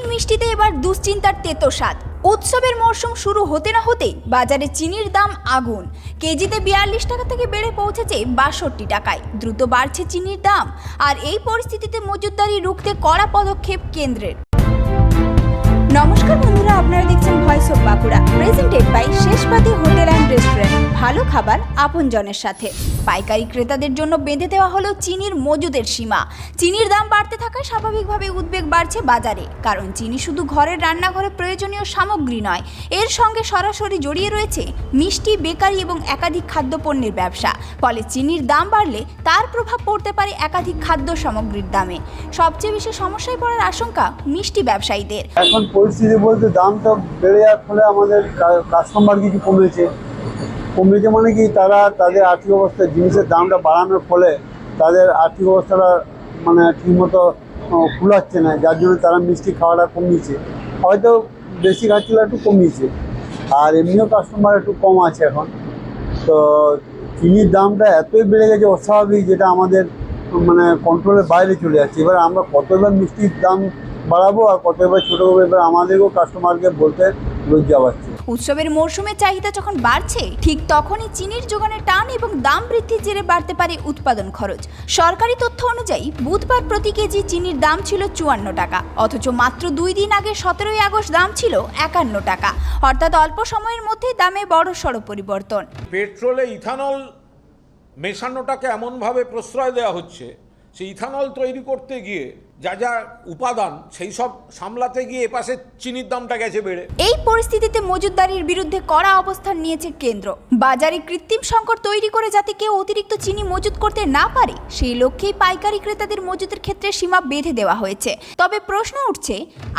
চিনির মিষ্টিতে এবার দুশ্চিন্তার তেতো স্বাদ। উৎসবের মরশুম শুরু হতে না হতেই বাজারে চিনির দাম আগুন। কেজিতে 42 টাকা থেকে বেড়ে পৌঁছেছে 62 টাকায়। দ্রুত বাড়ছে চিনির দাম, আর এই পরিস্থিতিতে মজুতদারি রুখতে কড়া পদক্ষেপ কেন্দ্রের। নমস্কার বন্ধুরা, আপনারা দেখছেন voice of Bankura, presented by Sheshpati hotel and restaurant. ভালো খাবার আপনজনের সাথে। পাইকারি ক্রেতাদের জন্য বেঁধে দেওয়া হলো চিনির মজুদের সীমা। চিনির দাম বাড়তে থাকায় স্বাভাবিকভাবে উদ্বেগ বাড়ছে বাজারে, কারণ চিনি শুধু ঘরের রান্নাঘরে প্রয়োজনীয় সামগ্রী নয়, এর সঙ্গে সরাসরি জড়িয়ে রয়েছে মিষ্টি, বেকারি এবং একাধিক খাদ্যপণ্যের ব্যবসা। ফলে চিনির দাম বাড়লে তার প্রভাব পড়তে পারে একাধিক খাদ্য সামগ্রীর দামে। সবচেয়ে বেশি সমস্যায় পড়ার আশঙ্কা মিষ্টি ব্যবসায়ীদের। এখন পরিস্থিতি বলতে দামটা বেড়ে যাওয়ার ফলে আমাদের কাস্টমার কিছু কমেছে মানে কি, তারা তাদের আর্থিক অবস্থা, জিনিসের দামটা বাড়ানোর ফলে তাদের আর্থিক অবস্থাটা মানে ঠিকমতো কুলাচ্ছে না, যার জন্য তারা মিষ্টি খাওয়াটা কমিয়েছে। হয়তো বেশি খাচ্ছিল, একটু কমিয়েছে, আর এমনিও কাস্টমার একটু কম আছে এখন। তো চিনির দামটা এতই বেড়ে গেছে অস্বাভাবিক, যেটা আমাদের মানে কন্ট্রোলের বাইরে চলে যাচ্ছে। এবার আমরা কতবার মিষ্টির দাম বাড়াবো আর কতবার ছোটো করবো, এবার আমাদেরকেও কাস্টমারকে বলতে লজ্জা পাচ্ছে। উৎসবের মরশুমে চাহিদা যখন বাড়ছে, ঠিক তখনই চিনির যোগানের টান এবং দাম বৃদ্ধির জেরে বাড়তে পারে উৎপাদন খরচ। সরকারি তথ্য অনুযায়ী বুধবার প্রতি কেজি চিনির দাম ছিল 54 টাকা, অথচ মাত্র 2 দিন আগে 17ই আগস্ট দাম ছিল 51 টাকা। অর্থাৎ অল্প সময়ের মধ্যেই দামে বড়সড় পরিবর্তন। পেট্রোলে ইথানল মেশানোটাকে এমনভাবে প্রশ্রয় দেওয়া হচ্ছে, সেই ইথানল তৈরি করতে গিয়ে যা যা উপাদান, সেই সব সামলাতে গিয়ে এপাশে চিনির দামটা গেছে বেড়ে। এই পরিস্থিতিতে মজুতদারির বিরুদ্ধে কড়া অবস্থান নিয়েছে কেন্দ্র। বাজারে কৃত্রিম সংকট তৈরি করে যাতে কেউ অতিরিক্ত চিনি মজুত করতে না পারে, সেই লক্ষ্যেই পাইকারি ক্রেতাদের মজুতের ক্ষেত্রে সীমা বেঁধে দেওয়া হয়েছে। তবে প্রশ্ন উঠছে,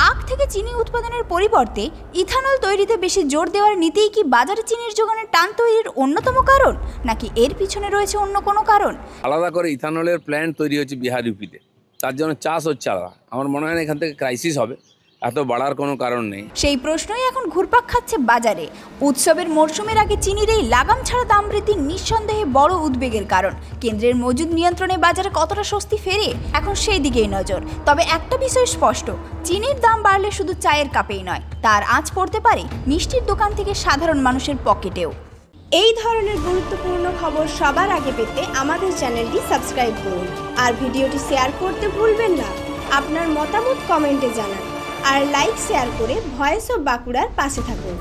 আখ থেকে চিনি উৎপাদনের পরিবর্তে ইথানল তৈরিতে বেশি জোর দেওয়ার নীতিই কি বাজারে চিনির যোগানের টান তৈরির অন্যতম কারণ, নাকি এর পিছনে রয়েছে অন্য কোনো কারণ? আলাদা করে ইথানলের প্ল্যান্ট তৈরি হচ্ছে বিহার, ইউপিতে, তার জন্য চাষ হচ্ছে আলাদা। আমার মনে হয় না এখান থেকে ক্রাইসিস হবে, এত বাড়ার কোনো কারণ নেই। সেই প্রশ্নই এখন ঘুরপাক খাচ্ছে বাজারে। উৎসবের মরশুমের আগে চিনির এই লাগাম ছাড়া দাম বৃদ্ধি নিঃসন্দেহে বড় উদ্বেগের কারণ। কেন্দ্রের মজুদ নিয়ন্ত্রণে বাজারে কতটা স্বস্তি ফেরে, এখন সেই দিকেই নজর। তবে একটা বিষয় স্পষ্ট, চিনির দাম বাড়লে শুধু চায়ের কাপেই নয়, তার আঁচ পড়তে পারে মিষ্টির দোকান থেকে সাধারণ মানুষের পকেটেও। এই ধরনের গুরুত্বপূর্ণ খবর সবার আগে পেতে আমাদের চ্যানেলটি সাবস্ক্রাইব করুন, আর ভিডিওটি শেয়ার করতে ভুলবেন না। আপনার মতামত কমেন্টে জানান, আর লাইক শেয়ার করে ভয়েস অফ বাঁকুড়ার পাশে থাকুন।